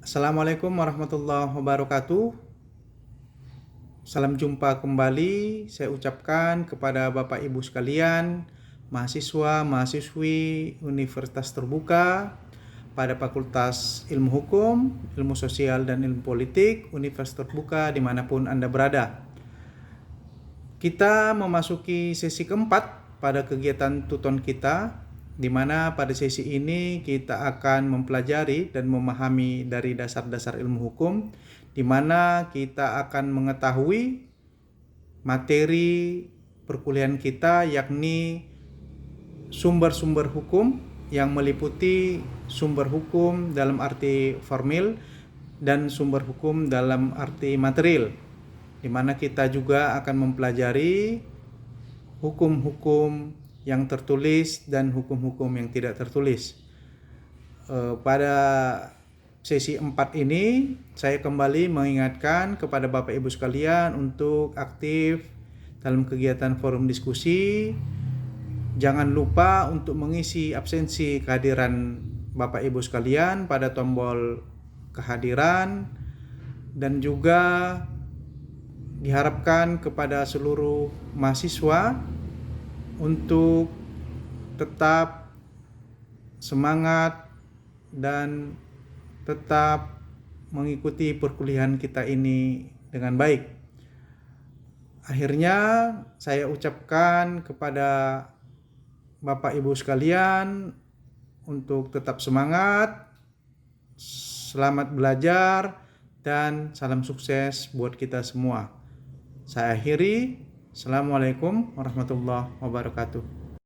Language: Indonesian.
Assalamualaikum warahmatullahi wabarakatuh. Salam jumpa kembali saya ucapkan kepada Bapak Ibu sekalian, mahasiswa, mahasiswi Universitas Terbuka pada Fakultas Ilmu Hukum, Ilmu Sosial, dan Ilmu Politik Universitas Terbuka dimanapun Anda berada. Kita memasuki sesi keempat pada kegiatan tuton kita, di mana pada sesi ini kita akan mempelajari dan memahami dari dasar-dasar ilmu hukum, di mana kita akan mengetahui materi perkuliahan kita, yakni sumber-sumber hukum yang meliputi sumber hukum dalam arti formil dan sumber hukum dalam arti material, di mana kita juga akan mempelajari hukum-hukum yang tertulis dan hukum-hukum yang tidak tertulis. Pada sesi 4 ini, saya kembali mengingatkan kepada Bapak Ibu sekalian untuk aktif dalam kegiatan forum diskusi. Jangan lupa untuk mengisi absensi kehadiran Bapak Ibu sekalian pada tombol kehadiran, dan juga diharapkan kepada seluruh mahasiswa untuk tetap semangat dan tetap mengikuti perkuliahan kita ini dengan baik. Akhirnya saya ucapkan kepada Bapak Ibu sekalian untuk tetap semangat, selamat belajar, dan salam sukses buat kita semua. Saya akhiri. Assalamualaikum warahmatullahi wabarakatuh.